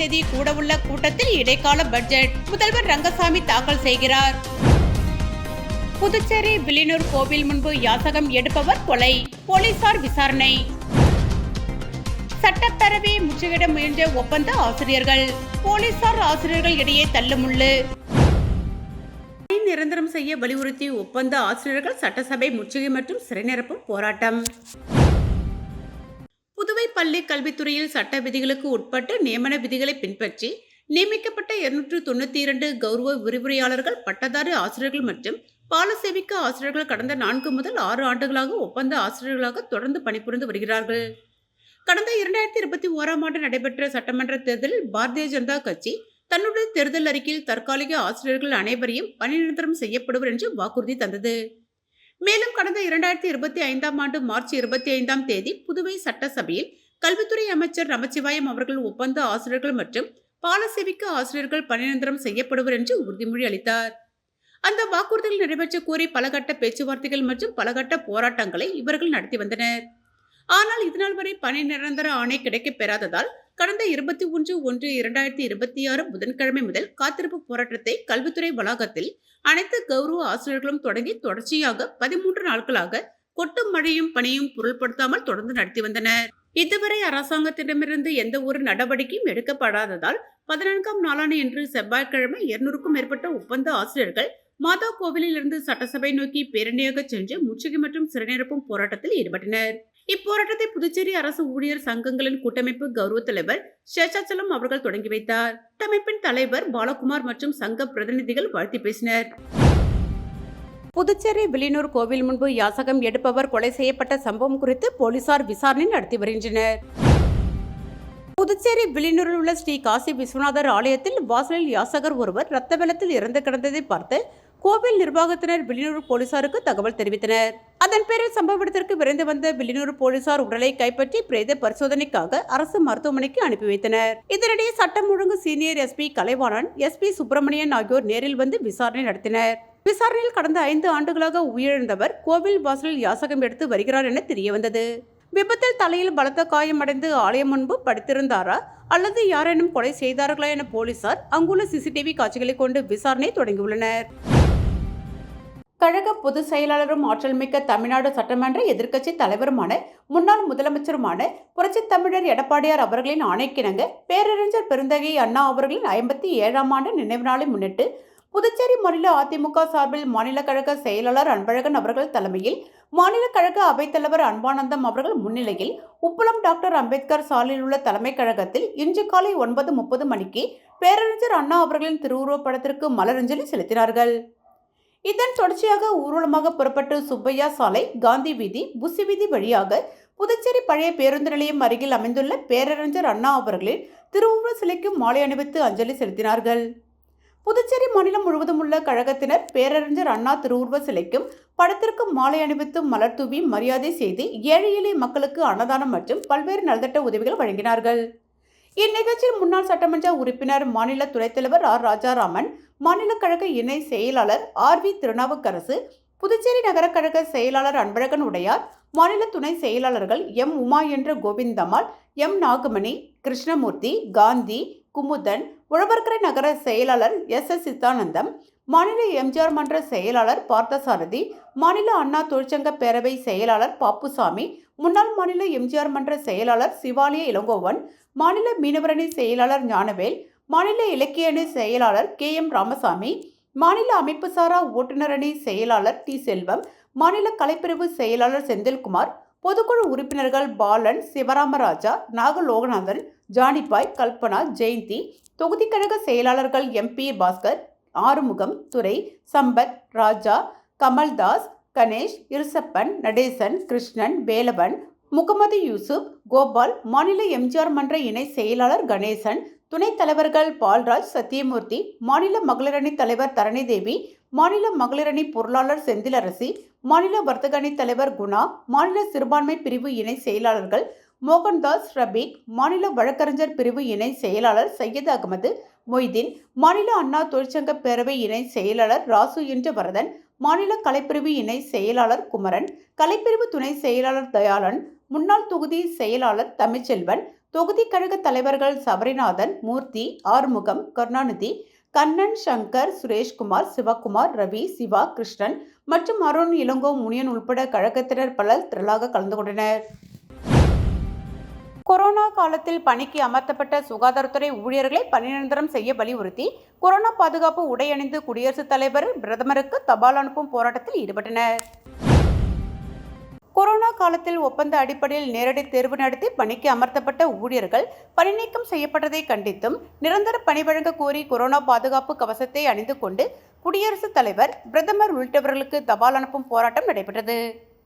தேதி கூடவுள்ள கூட்டத்தில் இடைக்கால பட்ஜெட் முதல்வர் ரங்கசாமி தாக்கல் செய்கிறார். புதுச்சேரி வில்லியனூர் கோவில் முன்பு யாசகம் எடுப்பவர் கொலை, போலீசார் விசாரணை. சட்டப்பேரவையை முற்றுகையிட முயன்ற ஒப்பந்த ஆசிரியர்கள், போலீசார் ஆசிரியர்கள் இடையே தள்ளுமுள்ளு. நிரந்தரம் செய்ய வலியுறுத்தி ஒப்பந்த ஆசிரியர்கள் சட்டசபை முற்றுகை மற்றும் சிறை நிரப்பும் போராட்டம். புதுவை பள்ளி கல்வித்துறையில் சட்ட விதிகளுக்கு உட்பட்டு நியமன விதிகளை பின்பற்றி நியமிக்கப்பட்ட 292 கௌரவ விரிவுரையாளர்கள், பட்டதாரி ஆசிரியர்கள் மற்றும் பாலசேவிக்க ஆசிரியர்கள் கடந்த 4 முதல் 6 ஆண்டுகளாக ஒப்பந்த ஆசிரியர்களாக தொடர்ந்து பணிபுரிந்து வருகிறார்கள். கடந்த 2021ஆம் ஆண்டு நடைபெற்ற சட்டமன்ற தேர்தலில் பாரதிய ஜனதா கட்சி தன்னுடைய தேர்தல் அறிக்கையில் தற்காலிக ஆசிரியர்கள் அனைவரையும் பணி நிரந்தரம் செய்யப்படுவர் என்று வாக்குறுதி தந்தது. மேலும் கடந்த 2025ஆம் ஆண்டு மார்ச் 25ஆம் தேதி புதுவை சட்டசபையில் கல்வித்துறை அமைச்சர் நமச்சிவாயம் அவர்கள் ஒப்பந்த ஆசிரியர்கள் மற்றும் பாலசேவிக்க ஆசிரியர்கள் பணி நிரந்தரம் செய்யப்படுவர் என்று உறுதிமொழி அளித்தார். அந்த வாக்குறுதிகள் நிறைவேற்ற கோரி பலகட்ட பேச்சுவார்த்தைகள் மற்றும் பலகட்ட போராட்டங்களை இவர்கள் நடத்தி வந்தனர். ஆனால் இதுநாள் வரை பணி நிரந்தர ஆணை கிடைக்கப் பெறாததால் கடந்த 21/1/2026 புதன்கிழமை முதல் காத்திருப்பு போராட்டத்தை கல்வித்துறை வளாகத்தில் அனைத்து கௌரவ ஆசிரியர்களும் தொடங்கி தொடர்ச்சியாக 13 நாட்களாக கொட்டும் மழையும் பனியும் பொருள்படுத்தாமல் தொடர்ந்து நடத்தி வந்தனர். இதுவரை அரசாங்கத்திடமிருந்து எந்த ஒரு நடவடிக்கையும் எடுக்கப்படாததால் 14ஆம் நாளான இன்று செவ்வாய்க்கிழமை 200க்கும் மேற்பட்ட ஒப்பந்த ஆசிரியர்கள் மாதா கோவிலில் இருந்து சட்டசபை நோக்கி பேரணியாக சென்று முற்றுகை மற்றும் சிறை நிரப்பும் போராட்டத்தில் ஈடுபட்டனர். இப்போராட்டத்தை புதுச்சேரி அரசு ஊழியர் சங்கங்களின் கூட்டமைப்பு கௌரவ தலைவர் சேஷாச்சலம் அவர்கள் தொடங்கி வைத்தார். கூட்டமைப்பின் தலைவர் பாலகுமார் மற்றும் சங்க பிரதிநிதிகள் வாழ்த்தி பேசினர். புதுச்சேரி வில்லியனூர் கோவில் முன்பு யாசகம் எடுப்பவர் கொலை செய்யப்பட்ட சம்பவம் குறித்து போலீசார் விசாரணை நடத்தி வருகின்றனர். புதுச்சேரி வில்லியனூரில் உள்ள ஸ்ரீ காசி விஸ்வநாதர் ஆலயத்தில் வாசலில் யாசகர் ஒருவர் ரத்த வெள்ளத்தில் இறந்து கிடந்ததை பார்த்து கோவில் நிர்வாகத்தினர் வில்லியனூர் போலீசாருக்கு தகவல் தெரிவித்தனர். அதன் பேரில் சம்பவ இடத்திற்கு விரைந்து வந்த வில்லியனூர் போலீசார் உடலை கைப்பற்றி பிரேத பரிசோதனைக்காக அரசு மருத்துவமனைக்கு அனுப்பி வைத்தனர். இதனிடையே சட்டம் ஒழுங்கு senior SP Kalaivanan, SP Subramanian ஆகியோர் நேரில் வந்து விசாரணை நடத்தினர். விசாரணையில் கடந்த 5 ஆண்டுகளாக உயிரிழந்தவர் கோவில் வாசலில் யாசகம் எடுத்து வருகிறார் என தெரியவந்தது. விபத்தில் தலையில் பலத்த காயமடைந்து ஆலயம் முன்பு படுத்திருந்தாரா அல்லது யாரேனும் கொலை செய்தார்களா என போலீசார் அங்குள்ள சிசிடிவி காட்சிகளை கொண்டு விசாரணை தொடங்கியுள்ளனர். கழக பொதுச் செயலாளரும் ஆற்றல் மிக்க தமிழ்நாடு சட்டமன்ற எதிர்க்கட்சி தலைவருமான முன்னாள் முதலமைச்சருமான புரட்சித் தமிழர் எடப்பாடியார் அவர்களின் ஆணைக்கிணங்க பேரறிஞர் பெருந்தகை அண்ணா அவர்களின் 57ஆம் ஆண்டு நினைவு நாளை முன்னிட்டு புதுச்சேரி மாநில அதிமுக சார்பில் மாநில கழக செயலாளர் அன்பழகன் அவர்கள் தலைமையில் மாநில கழக அவைத்தலைவர் அன்பானந்தம் அவர்கள் முன்னிலையில் உப்பளம் டாக்டர் அம்பேத்கர் சாலையில் உள்ள தலைமை கழகத்தில் இன்று காலை 9:30 மணிக்கு பேரறிஞர் அண்ணா அவர்களின் திருவுருவப் படத்திற்கு மலரஞ்சலி செலுத்தினார்கள். இதன் தொடர்ச்சியாக ஊர்வலமாக புறப்பட்டு சுப்பையா சாலை, காந்தி வீதி, புசி வீதி வழியாக புதுச்சேரி பழைய பேருந்து நிலையம் அருகில் அமைந்துள்ள பேரறிஞர் அண்ணா அவர்களின் திருவுருவ சிலைக்கு மாலை அணிவித்து அஞ்சலி செலுத்தினார்கள். புதுச்சேரி மாநிலம் முழுவதும் உள்ள கழகத்தினர் பேரறிஞர் அண்ணா திருவுருவ சிலைக்கும் படத்திற்கும் மாலை அணிவித்து மலர் தூவி மரியாதை செய்து ஏழை எளிய மக்களுக்கு அன்னதானம் மற்றும் பல்வேறு நலத்திட்ட உதவிகள் வழங்கினார்கள். இந்நிகழ்ச்சியில் முன்னாள் சட்டமன்ற உறுப்பினர், மாநில துணைத் தலைவர் ஆர். ராஜாராமன், மாநில கழக இணை செயலாளர் ஆர். வி. திருநாவுக்கரசு, புதுச்சேரி நகர கழக செயலாளர் அன்பழகன் உடையார், மாநில துணை செயலாளர்கள் எம். உமா என்ற கோவிந்தம்மாள், எம். நாகமணி, கிருஷ்ணமூர்த்தி, காந்தி, குமுதன், உழவர்கரை நகர செயலாளர் எஸ். சித்தானந்தம், மாநில எம்ஜிஆர் மன்ற செயலாளர் பார்த்தசாரதி, மாநில அண்ணா தொழிற்சங்க பேரவை செயலாளர் பாப்புசாமி, முன்னாள் மாநில எம்ஜிஆர் மன்ற செயலாளர் சிவாலய இளங்கோவன், மாநில மீனவரணி செயலாளர் ஞானவேல், மாநில இலக்கிய அணி செயலாளர் கே. எம். ராமசாமி, மாநில அமைப்புசாரா ஓட்டுநர் அணி செயலாளர் டி. செல்வம், மாநில கலைப்பிரிவு செயலாளர் செந்தில்குமார், பொதுக்குழு உறுப்பினர்கள் பாலன், சிவராமராஜா, நாகலோகநாதன், ஜானிபாய், கல்பனா, ஜெயந்தி, தொகுதி கழக செயலாளர்கள் எம். பி. பாஸ்கர், ஆறுமுகம், துரை, சம்பத், ராஜா, கமல்தாஸ், கணேஷ், இருசப்பன், நடேசன், கிருஷ்ணன், வேலவன், முகமது யூசுப், கோபால், மாநில எம்ஜிஆர் மன்ற இணை செயலாளர் கணேசன், துணைத் தலைவர்கள் பால்ராஜ், சத்தியமூர்த்தி, மாநில மகளிரணி தலைவர் தரணிதேவி, மாநில மகளிரணி பொருளாளர் செந்திலரசி, மாநில வர்த்தக அணி தலைவர் குணா, மாநில சிறுபான்மை பிரிவு இணை செயலாளர்கள் மோகன்தாஸ், ரபீக், மாநில வழக்கறிஞர் பிரிவு இணை செயலாளர் சையது அகமது, மொய்தீன், மாநில அண்ணா தொழிற்சங்க பேரவை இணை செயலாளர் ராசு என்ற வரதன், மாநில கலைப்பிரிவு இணை செயலாளர் குமரன், கலைப்பிரிவு துணை செயலாளர் தயாளன், முன்னாள் தொகுதி செயலாளர் தமிழ்ச்செல்வன், தொகுதி கழக தலைவர்கள் சபரிநாதன், மூர்த்தி, ஆறுமுகம், கருணாநிதி, கண்ணன், சங்கர், சுரேஷ்குமார், சிவக்குமார், ரவி, சிவா, கிருஷ்ணன் மற்றும் அருண், இளங்கோ, முனியன் உள்பட கழகத்தினர் பலர் திரளாக கலந்து கொண்டனர். கொரோனா காலத்தில் பணிக்கு அமர்த்தப்பட்ட சுகாதாரத்துறை ஊழியர்களை பணி நிரந்தரம் செய்ய வலியுறுத்தி கொரோனா பாதுகாப்பு உடை அணிந்து குடியரசுத் தலைவர், பிரதமருக்கு தபால் அனுப்பும் போராட்டத்தில் ஈடுபட்டனர். கொரோனா காலத்தில் ஒப்பந்த அடிப்படையில் நேரடி தேர்வு நடத்தி பணிக்கு அமர்த்தப்பட்ட ஊழியர்கள் பணி நீக்கம் செய்யப்பட்டதை கண்டித்தும் நிரந்தர பணி வழங்க கோரி கொரோனா பாதுகாப்பு கவசத்தை அணிந்து கொண்டு குடியரசுத் தலைவர், பிரதமர் உள்ளிட்டவர்களுக்கு தபால் அனுப்பும் போராட்டம் நடைபெற்றது.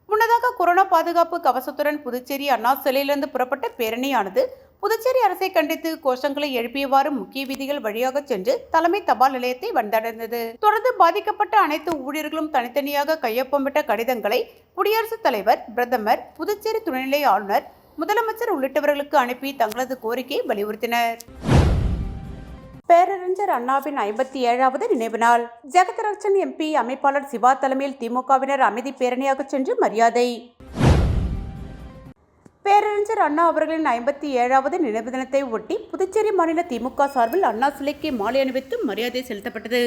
முன்னதாக கொரோனா பாதுகாப்பு கவசத்துடன் புதுச்சேரி அண்ணா சிலையிலிருந்து புறப்பட்ட பேரணியானது புதுச்சேரி அரசை கண்டித்து கோஷங்களை எழுப்பியவாறு முக்கிய வீதிகள் வழியாக சென்று தலைமை தபால் நிலையத்தை வந்தடைந்தது. தொடர்ந்து பாதிக்கப்பட்ட அனைத்து ஊழியர்களும் தனித்தனியாக கையொப்பமிட்ட கடிதங்களை குடியரசுத் தலைவர், பிரதமர், புதுச்சேரி துணைநிலை ஆளுநர், முதலமைச்சர் உள்ளிட்டவர்களுக்கு அனுப்பி தங்களது கோரிக்கையை வலியுறுத்தினர். பேரறிஞர் அண்ணாவின் 57வது நினைவு நாள். ஜெகத்ரட்சன் எம்பி அமைப்பாளர் சிவா தலைமையில் திமுகவினர் அமைதி பேரணியாக சென்று மரியாதை. பேரறிஞர் அண்ணா அவர்களின் 57வது நினைவு தினத்தை ஒட்டி புதுச்சேரி மாநில திமுக சார்பில் அண்ணா சிலைக்கு மாலை அணிவித்து மரியாதை செலுத்தப்பட்டது.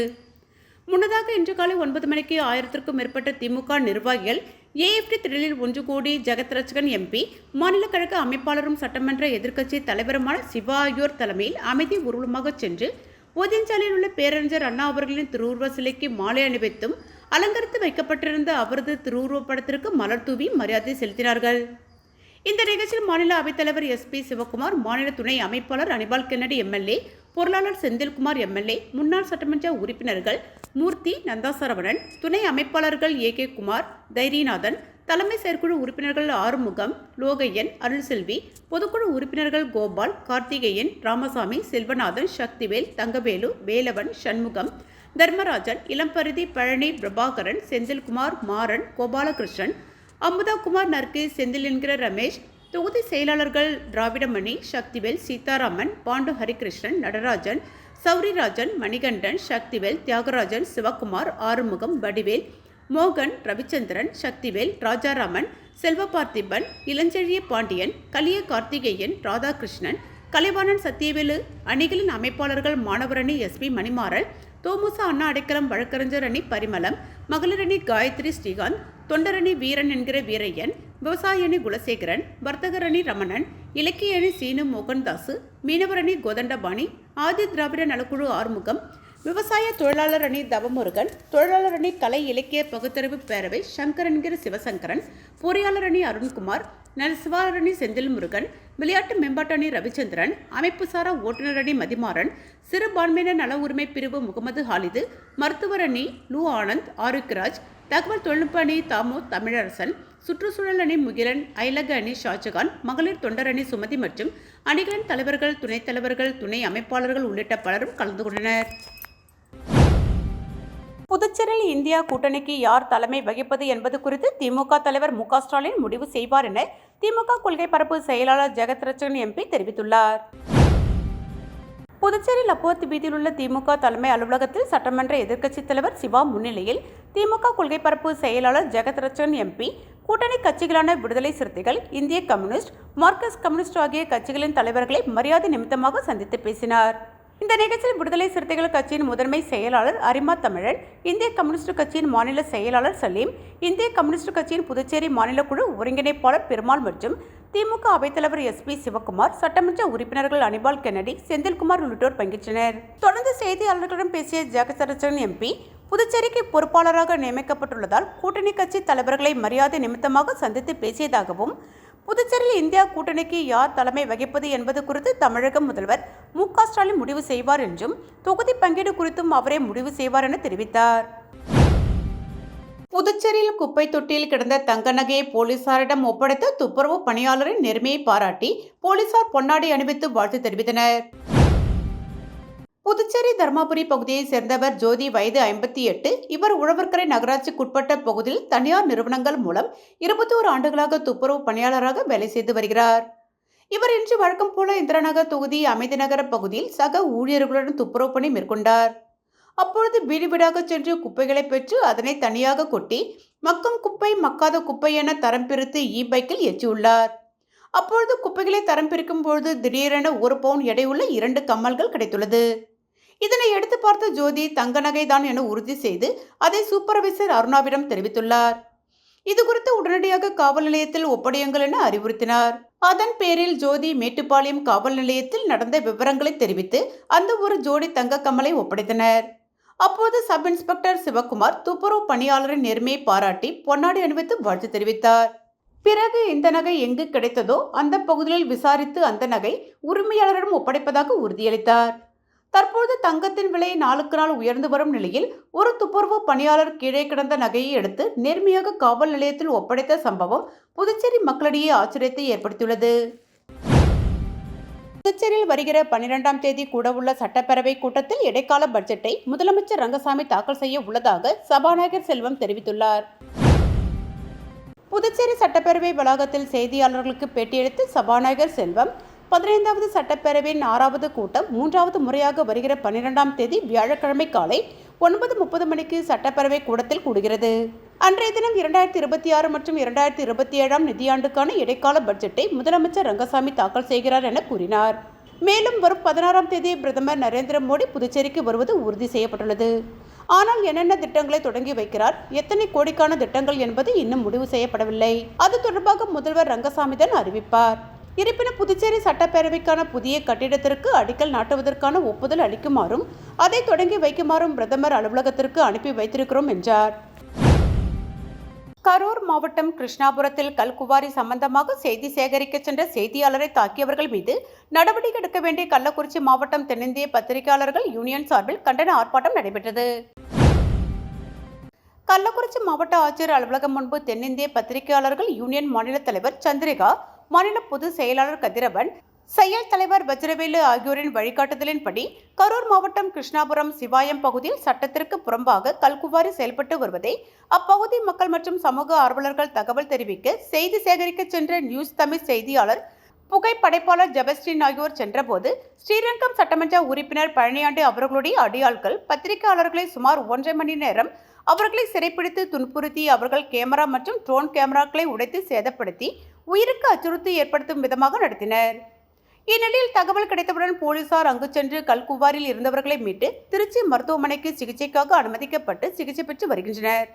முன்னதாக இன்று காலை 9 மணிக்கு 1000க்கும் மேற்பட்ட திமுக நிர்வாகிகள் ஏஎஃப்டி திடலில் ஒன்று கூடி ஜெகத்ரட்சகன் எம்பி, மாநில கழக அமைப்பாளரும் சட்டமன்ற எதிர்க்கட்சி தலைவருமான சிவா ஆகியோர் தலைமையில் அமைதி ஊர்வலமாக சென்று ஓதியஞ்சாலையில் உள்ள பேரறிஞர் அண்ணா அவர்களின் திருவுருவ சிலைக்கு மாலை அணிவித்தும் அலங்கரித்து வைக்கப்பட்டிருந்த அவரது திருவுருவப் படத்திற்கு மலர் தூவி மரியாதை செலுத்தினார்கள். இந்த நிகழ்ச்சியில் மாநில அவைத்தலைவர் எஸ்பி சிவக்குமார், மாநில துணை அமைப்பாளர் அனிபால் கென்னடி எம்எல்ஏ, பொருளாளர் செந்தில்குமார் எம்எல்ஏ, முன்னாள் சட்டமன்ற உறுப்பினர்கள் மூர்த்தி, நந்தாசரவணன், துணை அமைப்பாளர்கள் ஏகே குமார், தைரியநாதன், தலைமை செயற்குழு உறுப்பினர்கள் ஆறுமுகம், லோகையன், அருள்செல்வி, பொதுக்குழு உறுப்பினர்கள் கோபால், கார்த்திகேயன், ராமசாமி, செல்வநாதன், சக்திவேல், தங்கவேலு, வேலவன், சண்முகம், தர்மராஜன், இளம்பரிதி, பழனி, பிரபாகரன், செந்தில்குமார், மாறன், கோபாலகிருஷ்ணன், அமுதாகுமார், நர்கேஸ், செந்தில் என்கிற ரமேஷ், தொகுதி செயலாளர்கள் திராவிடமணி, சக்திவேல், சீதாராமன், பாண்டு ஹரிகிருஷ்ணன், நடராஜன், சௌரிராஜன், மணிகண்டன், சக்திவேல், தியாகராஜன், சிவக்குமார், ஆறுமுகம், வடிவேல், மோகன், ரவிச்சந்திரன், சக்திவேல், ராஜாராமன், செல்வபார்த்திபன், இளஞ்செழிய பாண்டியன், கலிய கார்த்திகேயன், ராதாகிருஷ்ணன், கலைவாணன், சத்தியவேலு, அணிகளின் அமைப்பாளர்கள் மாணவரணி எஸ்பி மணிமாறன், தோமுச அண்ணா அடைக்கலம் வழக்கறிஞர் அணி பரிமளம், மகளிர் அணி காயத்ரி ஸ்ரீகாந்த், தொண்டரணி வீரன் என்கிற வீரையன், விவசாய அணி குலசேகரன், வர்த்தகர் அணி ரமணன், இலக்கிய அணி சீனு மோகன்தாசு, மீனவர் அணி கோதண்டபாணி, ஆதி திராவிட நலக்குழு ஆறுமுகம், விவசாய தொழிலாளர் அணி தவமுருகன், தொழிலாளர் அணி கலை இலக்கிய பகுத்தறிவு பேரவை சங்கர் என்கிற சிவசங்கரன், பொறியாளர் அணி அருண்குமார், நரசிவாளர் அணி செந்தில் முருகன், விளையாட்டு மேம்பாட்டு அணி ரவிச்சந்திரன், அமைப்புசாரா ஓட்டுநர் அணி மதிமாறன், சிறுபான்மையினர் நல உரிமை பிரிவு முகமது ஹாலிது, மருத்துவர் அணி லூ ஆனந்த், ஆரோக்கியராஜ், தகவல் தொழில்நுட்ப அணி தாமோ தமிழரசன், சுற்றுச்சூழல் அணி முகிலன், ஐலக அணி ஷாஜகான், மகளிர் தொண்டர் அணி சுமதி மற்றும் அணிகளின் தலைவர்கள், துணைத் தலைவர்கள், துணை அமைப்பாளர்கள் உள்ளிட்ட பலரும் கலந்து கொண்டனர். புதுச்சேரியில் இந்தியா கூட்டணிக்கு யார் தலைமை வகிப்பது என்பது குறித்து திமுக தலைவர் மு க ஸ்டாலின் முடிவு செய்வார் என திமுக கொள்கை பரப்பு செயலாளர் ஜெகத்ரட்சகன் எம்பி தெரிவித்துள்ளார். புதுச்சேரி லப்போர்த் வீதியில் உள்ள திமுக தலைமை அலுவலகத்தில் சட்டமன்ற எதிர்க்கட்சித் தலைவர் சிவா முன்னிலையில் திமுக கொள்கை பரப்பு செயலாளர் ஜெகத்ரட்சகன் எம்பி கூட்டணி கட்சிகளான விடுதலை சிறுத்தைகள், இந்திய கம்யூனிஸ்ட், மார்க்சிஸ்ட் கம்யூனிஸ்ட் ஆகிய கட்சிகளின் தலைவர்களை மரியாதை நிமித்தமாக சந்தித்து பேசினார். இந்த நிகழ்ச்சியில் விடுதலை சிறுத்தைகள் கட்சியின் முதன்மை செயலாளர் அரிமா தமிழன், இந்திய கம்யூனிஸ்ட் கட்சியின் மாநில செயலாளர் சலீம், இந்திய கம்யூனிஸ்ட் கட்சியின் புதுச்சேரி மாநில குழு ஒருங்கிணைப்பாளர் பெருமாள் மற்றும் திமுக அவைத்தலைவர் எஸ்பி சிவக்குமார், சட்டமன்ற உறுப்பினர்கள் அனிபால் கென்னடி, செந்தில்குமார் உள்ளிட்டோர் பங்கேற்றனர். தொடர்ந்து செய்தியாளர்களிடம் பேசிய ஜெகத்ரட்சகன் எம்பி, புதுச்சேரிக்கு பொறுப்பாளராக நியமிக்கப்பட்டுள்ளதால் கூட்டணி கட்சி தலைவர்களை மரியாதை நிமித்தமாக சந்தித்து பேசியதாகவும், புதுச்சேரியில் இந்தியா கூட்டணிக்கு யார் தலைமை வகிப்பது என்பது குறித்து தமிழக முதல்வர் மு க ஸ்டாலின் முடிவு செய்வார் என்றும், தொகுதி பங்கீடு குறித்தும் அவரே முடிவு செய்வார் என தெரிவித்தார். புதுச்சேரியில் குப்பை தொட்டியில் கிடந்த தங்க நகையை போலீசாரிடம் ஒப்படைத்த துப்புரவு பணியாளரின் நேர்மையை பாராட்டி போலீசார் பொன்னாடை அணிவித்து வாழ்த்து தெரிவித்தனர். புதுச்சேரி தர்மாபுரி பகுதியைச் சேர்ந்தவர் ஜோதி, வயது 58. இவர் உழவர்கரை நகராட்சிக்குட்பட்ட பகுதியில் தனியார் நிறுவனங்கள் மூலம் 21 ஆண்டுகளாக துப்புரவு பணியாளராக வேலை செய்து வருகிறார். இவர் இன்று வழக்கம் போல இந்திராநகர் தொகுதி அமைதிநகர பகுதியில் சக ஊழியர்களுடன் துப்புரவு பணி மேற்கொண்டார். அப்பொழுது வீடு வீடாக சென்று குப்பைகளை பெற்று அதனை தனியாக கொட்டி மக்கும் குப்பை, மக்காத குப்பை என தரம் பிரித்து பைக்கில் ஏற்றியுள்ளார். அப்பொழுது குப்பைகளை தரம் பிரிக்கும் பொழுது திடீரென 1 பவுன் எடையுள்ள 2 கம்மல்கள் கிடைத்துள்ளது. இதனை எடுத்து பார்த்த ஜோதி தங்க நகை தான் என உறுதி செய்து அதை சூப்பர்வைசர் அருணாவிடம் தெரிவித்துள்ளார். இது குறித்து உடனடியாக காவல் நிலையத்தில் ஒப்படையுங்கள் என அறிவுறுத்தினார். அதன் பேரில் ஜோதி மேட்டுப்பாளையம் காவல் நிலையத்தில் நடந்த விவரங்களை தெரிவித்து அந்த ஒரு ஜோடி தங்க கம்மலை ஒப்படைத்தனர். அப்போது சப் இன்ஸ்பெக்டர் சிவகுமார் துப்புரவு பணியாளரின் நேர்மையை பாராட்டி பொன்னாடை அணிவித்து வாழ்த்து தெரிவித்தார். பிறகு இந்த நகை எங்கு கிடைத்ததோ அந்த பகுதியில் விசாரித்து அந்த நகை உரிமையாளரிடம் ஒப்படைப்பதாக உறுதியளித்தார். தற்போது தங்கத்தின் விலை நாளுக்கு நாள் உயர்ந்து வரும் நிலையில் ஒரு துப்புரவு பணியாளர் கீழே கிடந்த நகையை எடுத்து நேர்மையாக காவல் நிலையத்தில் ஒப்படைத்த சம்பவம் புதுச்சேரி மக்களிடையே ஆச்சரியத்தை ஏற்படுத்தியுள்ளது. புதுச்சேரியில் வருகிற 12ஆம் தேதி கூடவுள்ள சட்டப்பேரவை கூட்டத்தில் இடைக்கால பட்ஜெட்டை முதலமைச்சர் ரங்கசாமி தாக்கல் செய்ய உள்ளதாக சபாநாயகர் செல்வம் தெரிவித்துள்ளார். புதுச்சேரி சட்டப்பேரவை வளாகத்தில் செய்தியாளர்களுக்கு பேட்டியளித்த சபாநாயகர் செல்வம் 15வது சட்டப்பேரவையின் 6வது கூட்டம் 3வது முறையாக வருகிற 12ஆம் தேதி வியாழக்கிழமை காலை 9:30 மணிக்கு சட்டப்பேரவை கூடத்தில் கூடுகிறது. அன்றைய தினம் 2026 மற்றும் 2027 நிதியாண்டுக்கான இடைக்கால பட்ஜெட்டை முதலமைச்சர் ரங்கசாமி தாக்கல் செய்கிறார் என கூறினார். மேலும் வரும் 16ஆம் தேதி பிரதமர் நரேந்திர மோடி புதுச்சேரிக்கு வருவது உறுதி செய்யப்பட்டுள்ளது. ஆனால் என்னென்ன திட்டங்களை தொடங்கி வைக்கிறார், எத்தனை கோடிக்கான திட்டங்கள் என்பது இன்னும் முடிவு செய்யப்படவில்லை. அது தொடர்பாக முதல்வர் ரங்கசாமி தான் அறிவிப்பார். இருப்பினும் புதுச்சேரி சட்டப்பேரவைக்கான புதிய கட்டிடத்திற்கு அடிக்கல் நாட்டுவதற்கான ஒப்புதல் அளிக்குமாறும் அதை தொடங்கி வைக்குமாறும் பிரதமர் அலுவலகத்திற்கு அனுப்பி வைத்திருக்கிறோம் என்றார். கரூர் மாவட்டம் கிருஷ்ணாபுரத்தில் கல்குவாரி சம்பந்தமாக செய்தி சேகரிக்க சென்ற செய்தியாளரை தாக்கியவர்கள் மீது நடவடிக்கை எடுக்க வேண்டிய கள்ளக்குறிச்சி மாவட்டம் தென்னிந்திய பத்திரிகையாளர்கள் யூனியன் சார்பில் கண்டன ஆர்ப்பாட்டம் நடைபெற்றது. கள்ளக்குறிச்சி மாவட்ட ஆட்சியர் அலுவலகம் முன்பு தென்னிந்திய பத்திரிகையாளர்கள் யூனியன் மாநில தலைவர் சந்திரிகா, மாநில பொதுச் செயலாளர் கதிரவன், செயல் தலைவர் வஜ்ரவேலு ஆகியோரின் வழிகாட்டுதலின்படி கரூர் மாவட்டம் கிருஷ்ணாபுரம் சிவாயம் பகுதியில் சட்டத்திற்கு புறம்பாக கல்குவாரி செயல்பட்டு வருவதை அப்பகுதி மக்கள் மற்றும் சமூக ஆர்வலர்கள் தகவல் தெரிவிக்க செய்தி சேகரிக்க சென்ற நியூஸ் தமிழ் செய்தியாளர் புகைப்படைப்பாளர் ஜெபஸ்டின் ஆகியோர் சென்றபோது ஸ்ரீரங்கம் சட்டமன்ற உறுப்பினர் பழனியாண்டு அவர்களுடைய அடியாட்கள் பத்திரிகையாளர்களை சுமார் 1.5 மணி நேரம் அவர்களை சிறைப்பிடித்து துன்புறுத்தி அவர்கள் கேமரா மற்றும் ட்ரோன் கேமராக்களை உடைத்து சேதப்படுத்தி உயிருக்கு அச்சுறுத்தி ஏற்படுத்தும் விதமாக நடத்தினர். இந்நிலையில் தகவல் கிடைத்தவுடன் போலீசார் அங்கு சென்று கல்குவாரில் இருந்தவர்களை மீட்டு திருச்சி மருத்துவமனைக்கு சிகிச்சைக்காக அனுமதிக்கப்பட்டு சிகிச்சை பெற்று வருகின்றனர்.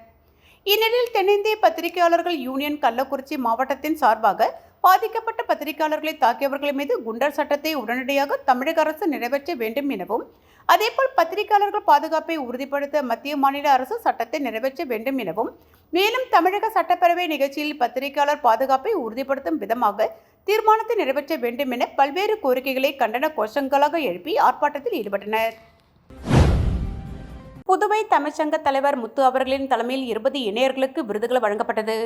இந்நிலையில் தென்னிந்திய பத்திரிகையாளர்கள் யூனியன் கள்ளக்குறிச்சி மாவட்டத்தின் சார்பாக பாதிக்கப்பட்ட பத்திரிகையாளர்களை தாக்கியவர்கள் மீது குண்டர் சட்டத்தை உடனடியாக தமிழக அரசு நிறைவேற்ற வேண்டும் எனவும், அதேபோல் பத்திரிகையாளர்கள் பாதுகாப்பை உறுதிப்படுத்த மத்திய மாநில அரசு சட்டத்தை நிறைவேற்ற வேண்டும் எனவும், மேலும் தமிழக சட்டப்பேரவை நிகழ்ச்சியில் பத்திரிகையாளர் பாதுகாப்பை உறுதிப்படுத்தும் விதமாக தீர்மானத்தை நிறைவேற்ற வேண்டும் என பல்வேறு கோரிக்கைகளை கண்டன கோஷங்களாக எழுப்பி ஆர்ப்பாட்டத்தில் ஈடுபட்டனர். புதுவை தமிழ்ச்சங்க தலைவர் முத்து அவர்களின் தலைமையில் 20 இணையர்களுக்கு விருதுகள் வழங்கப்பட்டது.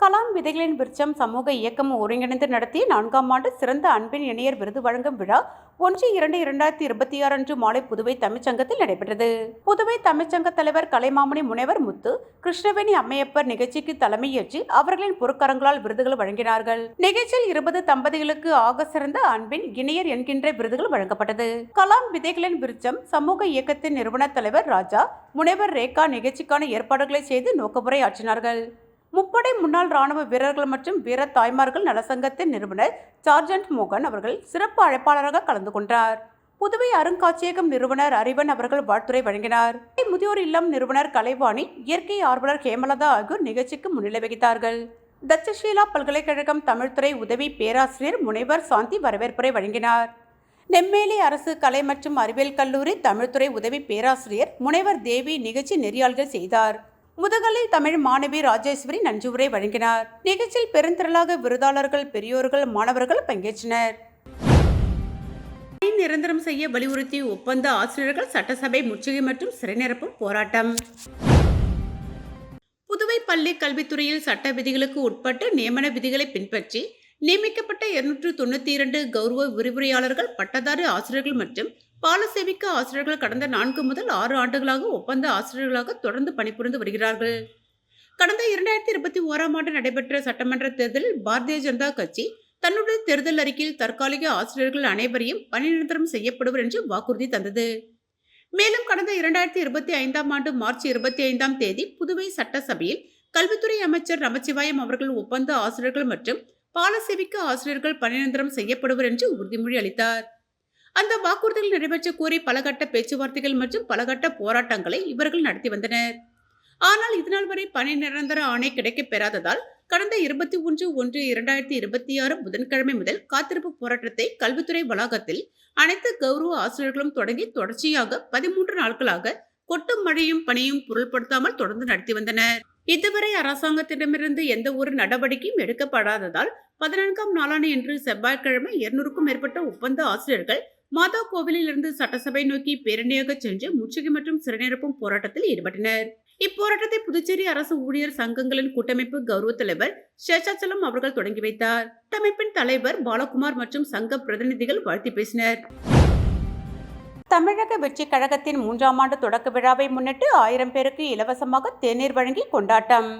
கலாம் விதைகளின் விருட்சம் சமூக இயக்கம் ஒருங்கிணைந்து நடத்திய 4ஆம் ஆண்டு சிறந்த அன்பின் இணையர் விருது வழங்கும் விழா 1/2/2026 அன்று மாலை புதுவை தமிழ்ச்சங்கத்தில் நடைபெற்றது. புதுவை தமிழ்ச்சங்க தலைவர் கலைமாமணி முனைவர் முத்து, கிருஷ்ணவேணி அம்மையப்பர் நிகழ்ச்சிக்கு தலைமையேற்று அவர்களின் பொற்கரங்களால் விருதுகள் வழங்கினார்கள். நிகழ்ச்சியில் 20 தம்பதிகளுக்கு ஆக சிறந்த அன்பின் இணையர் என்கின்ற விருதுகள் வழங்கப்பட்டது. கலாம் விதைகளின் விருட்சம் சமூக இயக்கத்தின் நிறுவன தலைவர் ராஜா, முனைவர் ரேகா நிகழ்ச்சிக்கான ஏற்பாடுகளை செய்து நோக்கப்புரை ஆற்றினார்கள். முப்படை முன்னாள் ராணுவ வீரர்கள் மற்றும் வீர தாய்மார்கள் நலசங்கத்தின் நிறுவனர் சார்ஜன்ட் மோகன் அவர்கள் சிறப்பு அழைப்பாளராக கலந்து கொண்டார். புதுவை அருங்காட்சியகம் நிறுவனர் அறிவன் அவர்கள் வாழ்த்துரை வழங்கினார். முதியோர் இல்லம் நிறுவனர் கலைவாணி, இயற்கை ஆர்வலர் ஹேமலதா ஆகியோர் நிகழ்ச்சிக்கு முன்னிலை வகித்தார்கள். தட்சஷீலா பல்கலைக்கழகம் தமிழ்துறை உதவி பேராசிரியர் முனைவர் சாந்தி வரவேற்புரை வழங்கினார். நெம்மேலி அரசு கலை மற்றும் அறிவியல் கல்லூரி தமிழ்துறை உதவி பேராசிரியர் முனைவர் தேவி நிகழ்ச்சி நெறியாள்கள் செய்தார். முதுகலை தமிழ் மாணவி ராஜேஸ்வரி நன்றியுரை வழங்கினார். நிகழ்ச்சியில் பெருந்திரளாக விருதாளர்கள், பெரியோர்கள், மாணவர்கள் பங்கேற்றனர். நிரந்தரம் செய்ய வலியுறுத்தி ஒப்பந்த ஆசிரியர்கள் சட்டசபை முற்றுகை மற்றும் சிறைநிரப்பும் போராட்டம். புதுவை பள்ளி கல்வித்துறையில் சட்ட விதிகளுக்கு உட்பட்டு நியமன விதிகளை பின்பற்றி நியமிக்கப்பட்ட 292 கௌரவ விரிவுரையாளர்கள், பட்டதாரி ஆசிரியர்கள் மற்றும் பாலசேவிக்க ஆசிரியர்கள் கடந்த 4 முதல் 6 ஆண்டுகளாக ஒப்பந்த ஆசிரியர்களாக தொடர்ந்து பணிபுரிந்து வருகிறார்கள். கடந்த 2021ஆம் ஆண்டு நடைபெற்ற சட்டமன்ற தேர்தலில் பாரதிய ஜனதா கட்சி தன்னுடைய தேர்தல் அறிக்கையில் தற்காலிக ஆசிரியர்கள் அனைவரையும் பணி நிரந்தரம் செய்யப்படுவர் என்று வாக்குறுதி தந்தது. மேலும் கடந்த 2025ஆம் ஆண்டு மார்ச் 25ஆம் தேதி புதுவை சட்டசபையில் கல்வித்துறை அமைச்சர் நமச்சிவாயம் அவர்கள் ஒப்பந்த ஆசிரியர்கள் மற்றும் பாலசேவிக்கு ஆசிரியர்கள் பணி நிரந்தரம் செய்யப்படுவர் என்று உறுதிமொழி அளித்தார். அந்த வாக்குறுதிகள் நிறைவேற்ற கோரி பலகட்ட பேச்சுவார்த்தைகள் மற்றும் பலகட்ட போராட்டங்களை இவர்கள் நடத்தி வந்தனர். ஆனால் இதுநாள் வரை பணி நிரந்தர ஆணை கிடைக்கப் பெறாததால் கடந்த 21/1/2026 புதன்கிழமை முதல் காத்திருப்பு போராட்டத்தை கல்வித்துறை வளாகத்தில் அனைத்து கௌரவ ஆசிரியர்களும் தொடங்கி தொடர்ச்சியாக 13 நாட்களாக கொட்டும் மழையும் பனியும் பொருள்படுத்தாமல் தொடர்ந்து நடத்தி வந்தனர். இதுவரை அரசாங்கத்திடமிருந்து எந்த ஒரு நடவடிக்கையும் எடுக்கப்படாததால் 14ஆம் நாளான இன்று செவ்வாய்க்கிழமை 200க்கும் மேற்பட்ட ஒப்பந்த ஆசிரியர்கள் மாதா கோவிலில் இருந்து சட்டசபை நோக்கி பேரணியாக சென்று முற்றுகை மற்றும் சிறைநிரப்பும் போராட்டத்தில் ஈடுபட்டனர். இப்போராட்டத்தை புதுச்சேரி அரசு ஊழியர் சங்கங்களின் கூட்டமைப்பு கௌரவ தலைவர் சேஷாச்சலம் அவர்கள் தொடங்கி வைத்தார். கூட்டமைப்பின் தலைவர் பாலகுமார் மற்றும் சங்க பிரதிநிதிகள் வாழ்த்தி பேசினர். தமிழக வெற்றி கழகத்தின் 3ஆம் ஆண்டு தொடக்க விழாவை முன்னிட்டு 1000 பேருக்கு இலவசமாக தேநீர் வழங்கி கொண்டாட்டம்.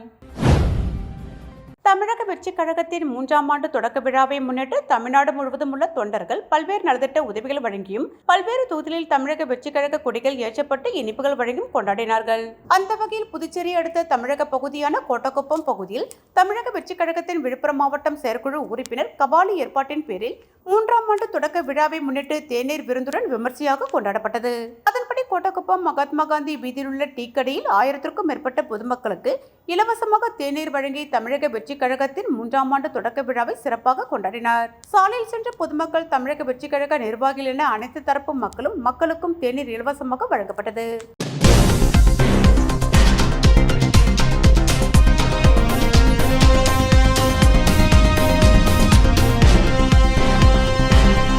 தமிழக வெற்றி கழகத்தின் 3ஆம் ஆண்டு தொடக்க விழாவை முன்னிட்டு தமிழ்நாடு முழுவதும் உள்ள தொண்டர்கள் பல்வேறு நலத்திட்ட உதவிகள் வழங்கியும் பல்வேறு தொகுதிகளில் தமிழக வெற்றி கழக கொடிகள் ஏற்றப்பட்டு இனிப்புகள் வழங்கியும் கொண்டாடினார்கள். அந்த வகையில் புதுச்சேரி அடுத்த தமிழக பகுதியான கோட்டக்குப்பம் பகுதியில் தமிழக வெற்றி கழகத்தின் விழுப்புரம் மாவட்டம் செயற்குழு உறுப்பினர் கபாலி ஏற்பாட்டின் பேரில் 3ஆம் ஆண்டு தொடக்க விழாவை முன்னிட்டு தேநீர் விருந்துடன் விமர்சையாக கொண்டாடப்பட்டது. அதன்படி கோட்டக்குப்பம் மகாத்மா காந்தி வீதியில் உள்ள டீ கடையில் 1000க்கும் மேற்பட்ட பொதுமக்களுக்கு இலவசமாக தேநீர் வழங்கி தமிழக வெற்றி கழகத்தின் 3ஆம் ஆண்டு தொடக்க விழாவை சிறப்பாக கொண்டாடினார். சாலையில் சென்ற பொதுமக்கள் தமிழக வெற்றி கழக நிர்வாகிகள் என அனைத்து தரப்பு மக்களுக்கும் தேநீர் இலவசமாக வழங்கப்பட்டது.